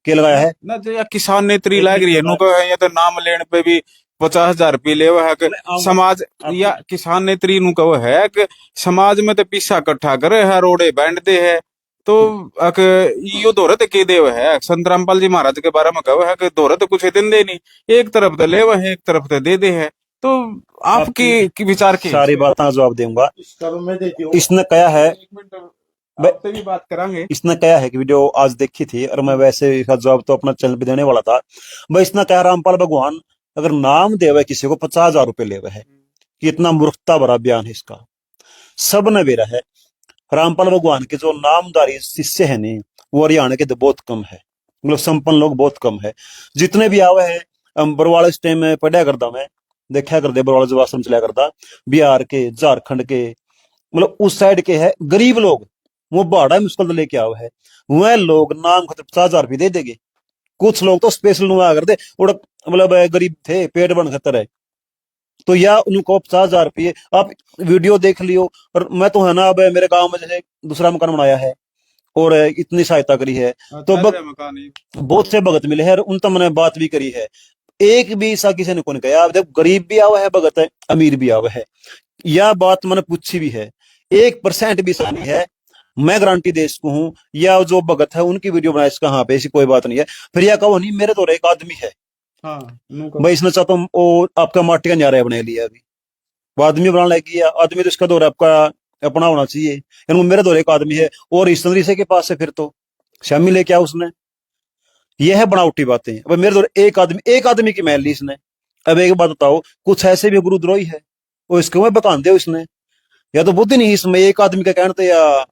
क्या लगाया है ना जो या किसान नेत्री लग रही है, नुका ये तो नाम लेने पे भी 50,000 रुपये ले है कि समाज या किसान नेत्री नु कहो है कि समाज में तो पीसा इकट्ठा करे है, रोडे बैंड दे है, तो अक यो दोहरत के देव है। संत रामपाल जी महाराज के बारे में कहो है कि दोहरत कुछ दिन दे नहीं, एक तरफ तो ले है, एक तरफ तो दे है। तो आपकी की विचार की सारी बातें जवाब दूंगा। इसने कहा है, आपसे भी बात करांगे। इसने कहा है कि वीडियो आज देखी थी और मैं वैसे इसका जवाब तो अपना चैनल पे देने वाला था। भाई इसने कहा रामपाल भगवान अगर नाम देवे किसी को 50,000 रुपए लेवे है, कितना मूर्खता भरा बयान है इसका। सब ने बेरा है रामपाल भगवान के जो नामधारी शिष्य है नहीं, वो हरियाणा के तो बहुत कम है, मतलब संपन्न लोग बहुत कम है। जितने भी आवे है बरवाड़ा इस टाइम में पढ़ा करता, मैं देखा करते बरवाड़ा जब आश्रम चला करता, बिहार के, झारखंड के, मतलब उस साइड के है गरीब लोग, वो भाड़ा मुश्किल लेके आवे है, वह लोग नाम खातिर 50,000 रुपये दे देंगे। कुछ लोग तो स्पेशल नुआ करते, मतलब गरीब थे, पेट बन खतर है, तो या उनको 50,000 रुपये आप वीडियो देख लियो। और मैं तो है ना, अब मेरे गांव में जैसे दूसरा मकान बनाया है और इतनी सहायता करी है, तो बहुत से भगत मिले हैं और उन तक मैंने बात भी करी है। एक भी ऐसा किसी ने कौन कहा देखो गरीब भी आवा है भगत है, अमीर भी आवा है, यह बात मैंने पूछी भी है। 1% भी ऐसा नहीं है, मैं गारंटी दे इसको हूं, या जो भगत है उनकी वीडियो बनाए इसका, हाँ पे ऐसी कोई बात नहीं है। फिर यह कहो नहीं मेरे तो एक आदमी है, हाँ भाई इसने चाहता हूँ वो आपका माटी का न्यारा बना लिया, अभी वो आदमी बनाने लगी है। आदमी तो इसका दौर आपका अपना होना चाहिए, यानी मेरे दौर एक आदमी है और इस तरीके के पास है, फिर तो शामी लेके आओ उसने। यह है बनावटी बातें। अब मेरे दौर एक आदमी की मैल ली इसने। अब एक बात बताओ, कुछ ऐसे भी गुरुद्रोही है वो इसके में बकान दे इसने, या तो बुद्धि नहीं इसमें, एक आदमी का कहना तो या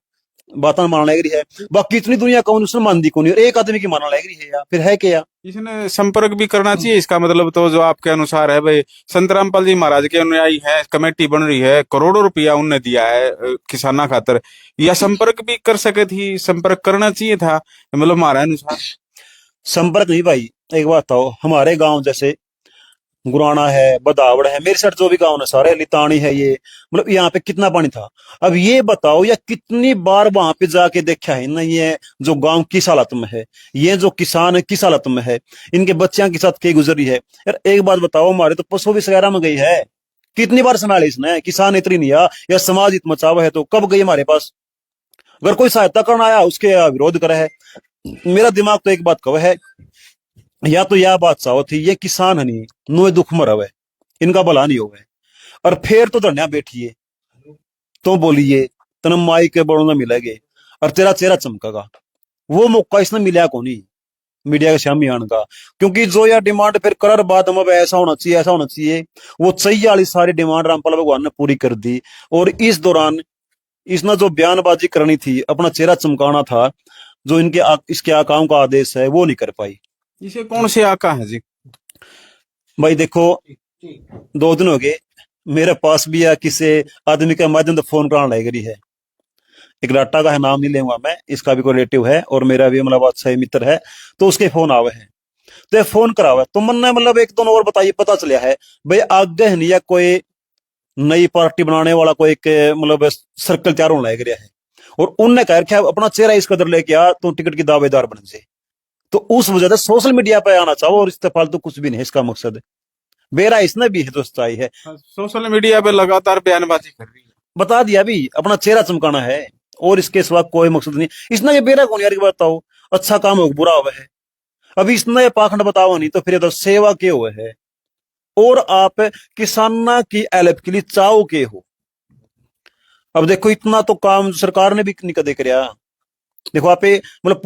बात मानना लग रही है, बाकी इतनी दुनिया कौन उसने मानती कौन, और एक आदमी की मानना लग रही है, या फिर है क्या? इसने संपर्क भी करना चाहिए। इसका मतलब तो जो आपके अनुसार है भाई, संत रामपाल जी महाराज के अनुयायी है, कमेटी बन रही है, करोड़ों रुपया उनने दिया है किसाना खातर, या संपर्क भी कर सके थी, संपर्क करना चाहिए था, मतलब हमारे अनुसार। संपर्क नहीं भाई, एक बात बताओ, हमारे गांव जैसे गुराना है, बदावड़ है, मेरे साथ जो भी गांव है सारे, लितानी है, ये मतलब यहाँ पे कितना पानी था। अब ये बताओ या कितनी बार वहां पे जाके देखा है ना, ये जो गांव किस हालत में है, ये जो किसान है किस हालत में है, इनके बच्चियां के साथ क्या गुजरी है। यार एक बात बताओ, हमारे तो पशु भी सगैरा में गई है, कितनी बार संभाले इसने, किसान इतनी नहीं आ, या समाज इतना मचावा है तो कब गई हमारे पास। अगर कोई सहायता करना आया उसके विरोध करे है। मेरा दिमाग तो एक बात कह है, या तो यह बात चाहो थी ये किसान नहीं नुए दुख में रहे, इनका भला नहीं होवे, और फिर तो धनिया बैठिए तो बोलिए तन माई के बड़ों में मिलेगे और तेरा चेहरा चमकेगा। वो मौका इसने मिला को नहीं मीडिया के सामने आने का, क्योंकि जो यह डिमांड फिर करर बात हम ऐसा होना चाहिए, ऐसा होना चाहिए, वो चाहिए वाली सारी डिमांड रामपाल भगवान ने पूरी कर दी। और इस दौरान इसने जो बयानबाजी करनी थी, अपना चेहरा चमकाना था, जो इसके आकाओं का आदेश है वो नहीं कर पाई। इसे कौन से आका है जी? भाई देखो 2 दिन हो गए मेरे पास भी या किसी आदमी के माध्यम से फोन कराने लग रही है, एक डाटा का है, नाम नहीं लूंगा मैं, इसका भी कोई रिलेटिव है और मेरा भी मतलब अच्छा मित्र है, तो उसके फोन आवे हैं, तो फोन करावे तो मन ने मतलब एक दोनों और बताइए, पता चलिया है भाई आगे नहीं या कोई नई पार्टी बनाने वाला कोई एक मतलब सर्कल तैयार होने लग रहा है, और उनने कह रखा अपना चेहरा इस कदर लेके आ तो टिकट की दावेदार बन जाए। तो उस वजह से सोशल मीडिया पे आना चाहो, और इससे फालतू कुछ भी नहीं, इसका मकसद बेरा इसने भी है तो सच्चाई है। सोशल मीडिया पे लगातार बयानबाजी कर रही है, बता दिया भी अपना चेहरा चमकाना है, और इसके सिवा कोई मकसद नहीं। इसने ये बेरा कौन यार की बताओ, अच्छा काम हो बुरा हुआ है, अभी इसने ये पाखंड बताओ नहीं तो फिर तो सेवा के हुए है, और आप किसाना की हेल्प के लिए चाहो के हो। अब देखो इतना तो काम सरकार ने भी नहीं कदे कराया, देखो आप मतलब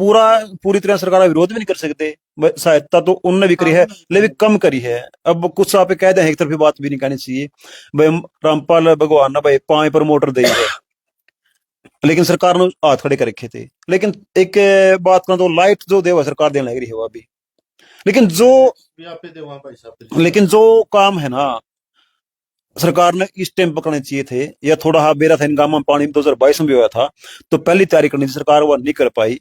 पूरी तरह सरकार का विरोध भी नहीं कर सकते, सहायता तो उनने भी करी है लेकिन कम करी है। अब कुछ आप कह दें एक तरफ बात भी नहीं कहनी चाहिए, भाई रामपाल भगवान ना भाई 5 प्रमोटर दे है, लेकिन सरकार ने हाथ खड़े कर रखे थे। लेकिन एक बात का तो लाइट जो देवा सरकार देने लग रही है वो अभी, लेकिन जो काम है ना सरकार ने इस टाइम पकड़ने चाहिए थे, या थोड़ा हाँ बेरा था इनका पानी 2022 में भी हुआ था, तो पहली तैयारी करनी थी, सरकार वो नहीं कर पाई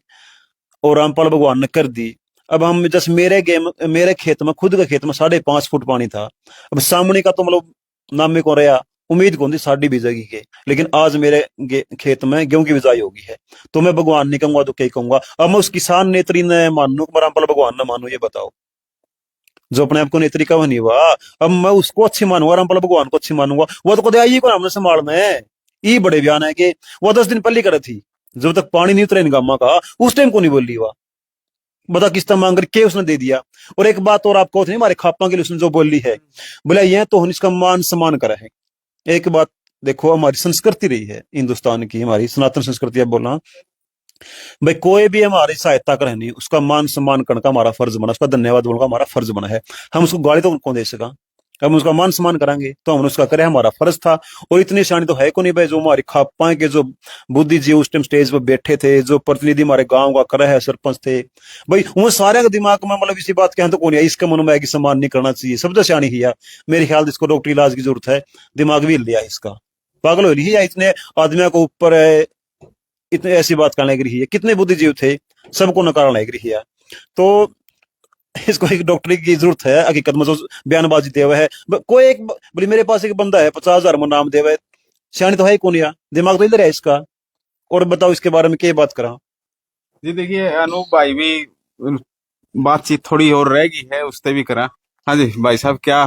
और रामपाल भगवान ने कर दी। अब हम जैसे मेरे खेत में, खुद के खेत में 5.5 फुट पानी था, अब सामने का तो मतलब नामे को रहा, उम्मीद कौन थी साड़ी बीजेगी के, लेकिन आज मेरे खेत में गेहूं की बिजाई होगी है, तो मैं भगवान नहीं कहूंगा तो क्या कहूंगा। अब मैं उस किसान नेत्री ने मानू रामपाल भगवान ने मानू, ये बताओ। जो अपने आप को नेत्री का नहीं हुआ, अब मैं उसको अच्छी मानूंगा, रामपाल भगवान को अच्छी मानूंगा। वो तो कदे आई को हमने संभालना है। ये बड़े बयान है कि वो 10 दिन पहले करे थी, जब तक पानी नहीं उतरा इन गामा का, उस टाइम को नहीं बोली हुआ। बता किस्ता मांग के उसने दे दिया। और एक बात और आपको नहीं, हमारे खापा के लिए उसने जो बोली है, बोला ये तो इसका मान सम्मान करा है। एक बात देखो, हमारी संस्कृति रही है हिंदुस्तान की, हमारी सनातन संस्कृति है बोलना, भाई कोई भी हमारी सहायता करे नहीं, उसका मान सम्मान करने का हमारा फर्ज बना, उसका धन्यवाद बोलने का हमारा फर्ज बना है। हम उसको गाली तो कौन दे सका, हम उसका मान सम्मान करांगे तो हम उसका करें, हमारा फर्ज था। और इतनी शानी तो है को नहीं भाई, जो हमारी खापा के जो बुद्धि जी उस टाइम स्टेज पर बैठे थे, जो प्रतिनिधि हमारे गांव का करे है, सरपंच थे भाई, वो सारे के दिमाग में मतलब इसी बात के तो कौन है, इसका मन में है कि सम्मान नहीं करना चाहिए, सब तो शानी ही है। मेरे ख्याल इसको डॉक्टरी इलाज की जरूरत है, दिमाग भी हिल लिया इसका, पागल हो रही है इतने आदमियों को ऊपर इतने ऐसी बात करने लग रही है। कितने बुद्धिजीव थे, सबको नकारने लग रही है। तो इसको एक डॉक्टरी की जरूरत है। हकीकत में जो बयानबाजी दे हुआ है, कोई एक बोली मेरे पास एक बंदा है 50,000 में नाम दे हुआ है, सियानी तो है कौन या, दिमाग तो इधर है इसका। और बताओ इसके बारे में क्या बात करा। जी देखिए अनूप भाई भी बातचीत थोड़ी और रहेगी है, उससे भी करा। हाँ जी भाई साहब, क्या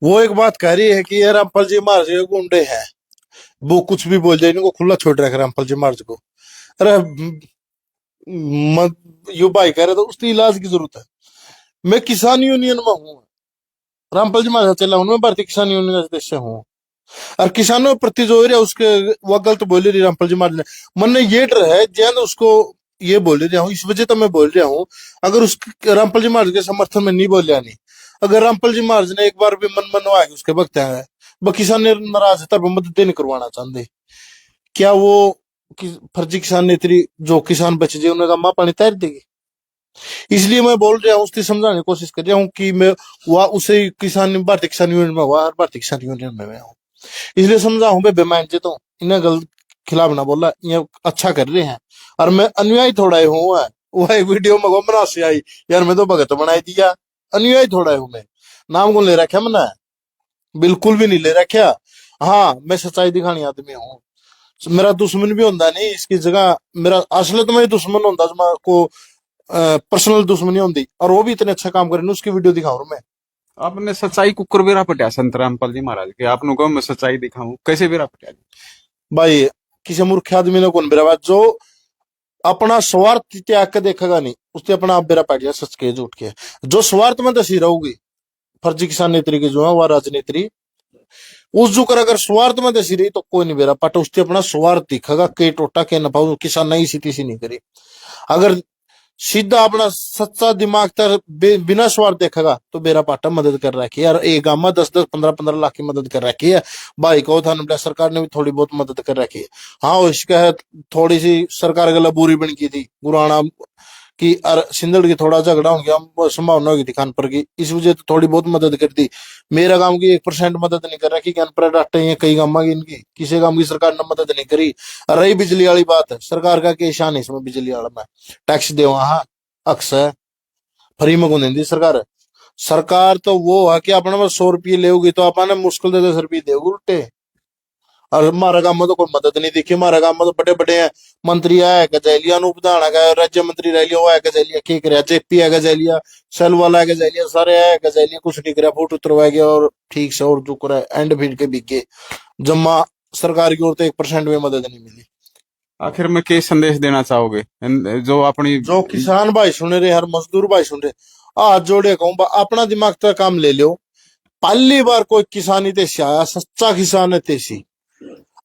वो एक बात कह रही है कि ये रामपाल जी महाराज के गुंडे हैं, वो कुछ भी बोल जाए, इनको खुला छोड़ रखा रामपाल जी महाराज को। अरे यू भाई कह रहे तो उसकी इलाज की जरूरत है। मैं किसान यूनियन में हूँ, रामपाल जी महाराज चला हूं, मैं भारतीय किसान यूनियन का सदस्य हूँ। और किसानों के प्रति जो हो रहा है उसके वो गलत बोल रही रामपाल जी महाराज ने, मन ने ये डर है जैन उसको ये बोल रहा हूँ, इस वजह तो मैं बोल रहा हूँ। अगर उस रामपाल जी महाराज के समर्थन में नहीं बोल रहा, नहीं अगर रामपाल जी महाराज ने एक बार भी मन मनवाया कि उसके वक्त है वो किसान नाराज है, तब मदद नहीं करवाना चाहते, क्या वो फर्जी किसान नेत्री जो किसान बचे जे उन्हें माँ पानी तैर देगी? इसलिए मैं बोल रहा हूँ, उसकी समझाने की कोशिश कर रहा हूँ कि मैं वह उसे किसान भारतीय किसान यूनियन में हुआ, भारतीय किसान यूनियन में मैं हूँ, इसलिए समझा हूँ भाई बेमान जे तो इन्हें गलत खिलाफ ना बोला, ये अच्छा कर रहे हैं। और मैं अनुयायी थोड़ा हूँ, वह एक वीडियो में गोमरा से आई यार, मैं तो भगत बनाई दिया, अनुयायी थोड़ा हूँ मैं, नाम को ले रखा मैंने, बिल्कुल भी नहीं ले रखा। हाँ मैं सच्चाई दिखाने आदमी हूँ, मेरा दुश्मन भी होता नहीं, इसकी जगह मेरा असलियत में दुश्मन होता को पर्सनल दुश्मनी होती, और वो भी इतने अच्छा काम करे उसकी वीडियो दिखाऊं मैं। आपने सच्चाई को कुरबेरा पटिया संत रामपाल जी महाराज के, आपने कहो मैं सच्चाई दिखाऊं, कैसे बेरा पटिया भाई किसी मूर्ख आदमी ने कौन बेरा, जो अपना स्वार्थ त्याग के देखेगा नहीं उसने अपना आप बेरा पाटिया, सच के झूठ के, जो स्वार्थ में दसी रहोगी फर्जी किसान नेत्री की जो है वह राजनेत्री, उस जो कर अगर स्वार्थ में दसी रही तो कोई नहीं बेरा पाटा, उससे अपना स्वार्थ दिखेगा, के टोटा के नफा किसान नहीं सीधी सी नहीं करी। अगर सीधा अपना सच्चा दिमाग तर बिना स्वार्थ देखेगा तो बेरा पाटा मदद कर रखी है यार, एक गांव में 10-10 15-15 लाख की मदद कर रखी है भाई को था, सरकार ने भी थोड़ी बहुत मदद कर रखी है। हाँ उसका है थोड़ी सी सरकार गला बुरी बन की थी गुराना की, और सिंदड़ की थोड़ा झगड़ा हो गया, संभावना होगी थी खानपुर की, इस वजह तो थोड़ी बहुत मदद कर दी। मेरा गांव की 1% मदद नहीं कर रखी, अनपढ़ डाटे हैं कई गांव की, इनकी किसी गांव की सरकार ने मदद नहीं करी। रही बिजली वाली बात है, सरकार का क्या शान है इसमें, बिजली वाला में टैक्स दे हाँ अक्सर फ्री में कौन देती सरकार, सरकार तो वो है कि अपने 100 रुपये लेगी तो अपने मुश्किल से 10 रुपये देगी उल्टे। और हमारा गांव में तो कोई मदद नहीं दिखी, हमारा गांव में तो बड़े बड़े हैं मंत्री आया गजैलिया उपदान है, राज्य मंत्री रह लिया वो है गजैलिया की करे, जेपी है गजैलिया, सेलवाला है गजैलिया, सारे है गजैलिया, कुछ नहीं करे, फोटो उतरवा गया और ठीक से और जो करे एंड फिर के बिके जमा, सरकार की ओर तो 1% में मदद नहीं मिली। आखिर में क्या संदेश देना चाहोगे जो अपनी जो किसान भाई सुन रहे, हर मजदूर भाई सुन रहे, हाथ जोड़े कहूँ अपना दिमाग का काम ले लो, पहली बार कोई किसानी तेसी आया, सच्चा किसान है तेसी,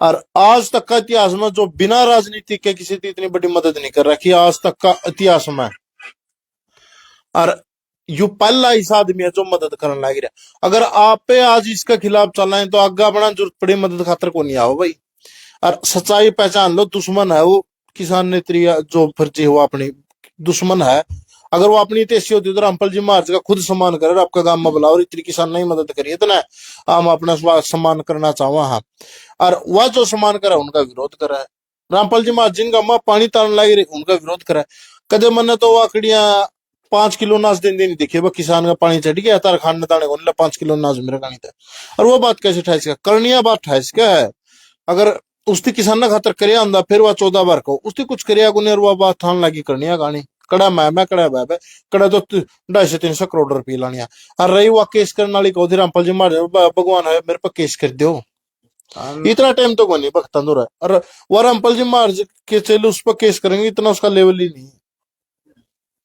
और आज तक का इतिहास में जो बिना राजनीति के किसी की इतनी बड़ी मदद नहीं कर रखी आज तक का इतिहास में, और यू पहला इस आदमी है जो मदद करने लग रहा। अगर आप आज इसके खिलाफ चलना है तो आगे अपना जरूरत पड़ी मदद खातर को नहीं आओ भाई, और सच्चाई पहचान लो, दुश्मन है वो किसान नेत्री जो फर्जी हुआ अपनी दुश्मन है। अगर वो अपनी तेजी होती तो रामपाल जी महाराज का खुद सम्मान करे, आपका गांव में बुलाओ, इतनी किसान नहीं मदद करिए इतना हम अपना सम्मान करना चाहो। हाँ और वह जो सम्मान करे उनका विरोध करे, रामपाल जी महाराज जिनका माँ पानी तान लग रही उनका विरोध करे। कदे मन तो वो आकड़िया 5 किलो नाज दिन दिन दिखे, वो किसान का पानी चढ़ गया तार खाने दाने को 5 किलो नाज मेरे गानी था, और वो बात कैसे ठहस का करनिया बात ठहस क्या है। अगर उसकी किसान ना खातर करे आंदा फिर वह 14 बार को उसकी कुछ करिया को नहीं, और वह बात थान लगी करनिया गानी कड़ा मैं कड़ा बाब कड़ा तो 250-300 करोड़ रुपये लानिया। और रही वो केस करने वाली को रामपाल जी मार भगवान है मेरे पर केस कर दो, इतना टाइम तो कोई नहीं भक्ता दूर है। और वो रामपाल जी मार के चले उस पर केस करेंगे, इतना उसका लेवल ही नहीं,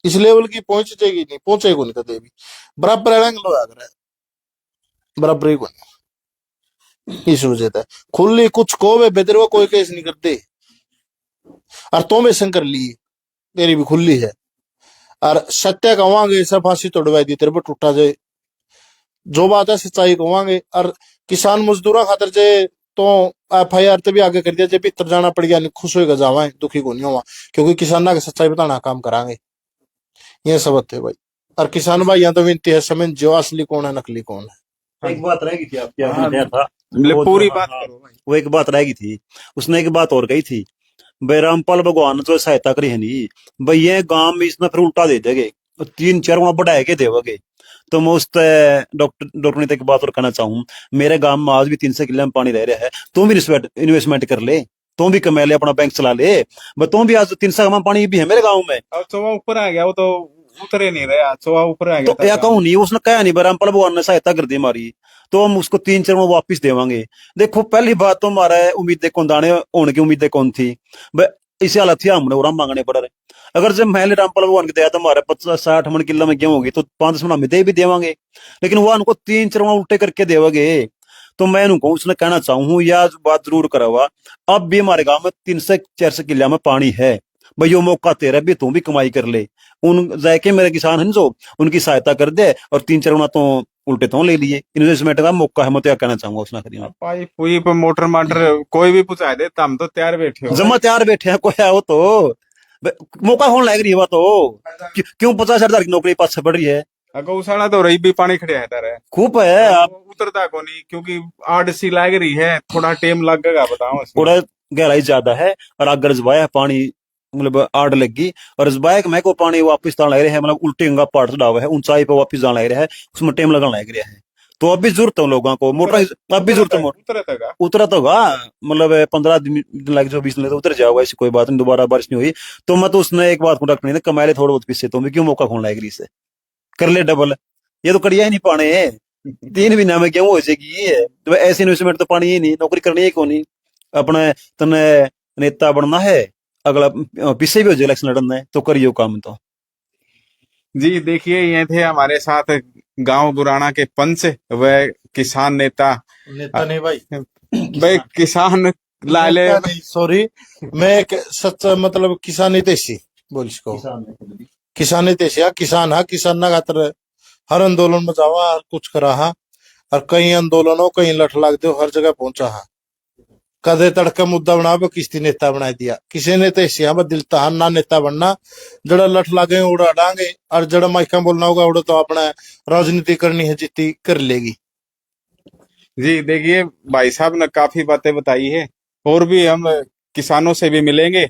इस लेवल की पहुंच जाएगी नहीं, पहुंचेगा नहीं कभी भी। बराबर है बराबर ही कोई इस वजह से खुली कुछ को वे बेहतर वो कोई केस नहीं करते। और तो में शंकर ली तेरी भी खुली है और सत्य कहवांगे सब फांसी तोड़वाई दी तेरे पर टूटा जाए, जो बात है सच्चाई कहवांगे। और किसान मजदूरों खातर जे तो FIR तभी आगे कर दिया जब भीतर जाना पड़ गया, खुश होगा जावा दुखी को नहीं हुआ, क्योंकि किसाना की सच्चाई बताना काम करांगे, ये सब थे भाई। और किसान भाई यहाँ तो विनती है समझ जो असली कौन है नकली कौन है। एक बात रह गई थी आपकी, हाँ, आपने कहा था मतलब पूरी बात हाँ, करो भाई। वो एक बात रह गई थी, उसने एक बात और कही थी, भाई रामपाल भगवान ने तो सहायता करी है नहीं भाई, ये गांव में इसने फिर उल्टा दे देगे, 3-4 गुना बढ़ाए के देवगे। तो मैं उस डॉक्टर नीता की बात और कहना चाहूँ, मेरे गांव में आज भी 300 किलो में पानी रह रहा है, तुम भी इन्वेस्टमेंट कर ले, तुम भी कमा ले, अपना बैंक चला ले, तुम भी आज 300 में पानी भी है मेरे गाँव में। अब चोवा ऊपर आ गया, वो तो उतरे नहीं रहा, चोवा ऊपर आ गया तो या कहूँ नहीं, उसने कहा नहीं रामपाल भगवान ने सहायता कर दी हमारी, तो हम उसको 3-4 में वापिस देवांगे। देखो पहली बात तो हमारा उम्मीदें कौन दाने होने की उम्मीदें कौन थी, इसे हालत थी हमने और हम मांगने पड़ रहे। अगर जब महल रामपाल भगवान की दया तो हमारे 50-60 मन किलो में गेहूं होगी तो 5 मन हम दे भी देवांगे, लेकिन वो उनको 3-4 उल्टे करके देवगे। तो मैं उनको उसने कहना चाहूँ या बात जरूर करा हुआ, अब भी हमारे गांव में 300-400 किलो में पानी है भाई, यो मौका तेरा भी, तू भी कमाई कर ले, उन जाके मेरे किसान हैं जो उनकी सहायता कर दे, और 3-4 गुना तो उल्टे तो ले लिए, इन्वेस्टमेंट का मौका है, मैं तो क्या कहना चाहूंगा उसने करी पाइप पुइप मोटर माटर कोई भी पूछा दे, हम तो तैयार बैठे हो जमा तैयार बैठे हैं, कोई है वो तो मौका होने लग रही है, तो क्यों 50,000 की नौकरी पास पड़ रही है, गौशाला तो रही भी पानी खड़े है खूब है। आप उतरता को नहीं, क्योंकि आड़ सी लग रही है, थोड़ा टाइम लगेगा बताओ इसमें। थोड़ा गहराई ज्यादा है, और अगर जबाया पानी मतलब आड़ लगी, और जबाया मैं को पानी वापिस जाने लग रहा है, मतलब उल्टे अंगा पाट चढ़ा हुआ है, ऊंचाई पे वापिस जाने लग रहा है, उसमें टाइम लगने लग रहा है। तो अब भी जरूरत है लोगों को मोटर, अब भी जरूरत है उतरा तो होगा, मतलब 15 दिन लग जाओ, 20 दिन तो उतर जाओगा, ऐसी कोई बात नहीं, दोबारा बारिश नहीं हुई तो मैं तो उसने एक बात कॉन्टेक्ट नहीं कमा ले थोड़ा बहुत पीछे, तो मैं क्यों मौका खोलना है से कर ले डबल, ये तो कड़िया ही नहीं पाने 3 महीना में क्यों हो जाएगी, तो ऐसी इन्वेस्टमेंट तो पानी ही नहीं, नौकरी करनी है कौन नहीं, अपने तने नेता बनना है, अगला पीछे भी हो जाए इलेक्शन लड़ना है तो करियो काम। तो जी देखिए, ये थे हमारे साथ गांव बुराना के पंच व किसान नेता नहीं भाई किसान लाले, सॉरी, मैं एक सच्चा मतलब किसानी तेसी बोल इसको, किसानी तेसी किसान हा, किसान ना खातर हर आंदोलन में जावा, हर कुछ करा हा, और कई आंदोलनों कहीं लठ लाग दो, हर जगह पहुंचा हा, कदे तड़का मुद्दा बना किसी नेता बना दिया, किसी ने तो ऐसे दिल था ना नेता बनना, जड़ा लठ लागे उड़ा डांगे, और जड़ा माइका बोलना होगा उड़ा तो अपना राजनीति करनी है जितनी कर लेगी। जी देखिए भाई साहब ने काफी बातें बताई है, और भी हम किसानों से भी मिलेंगे,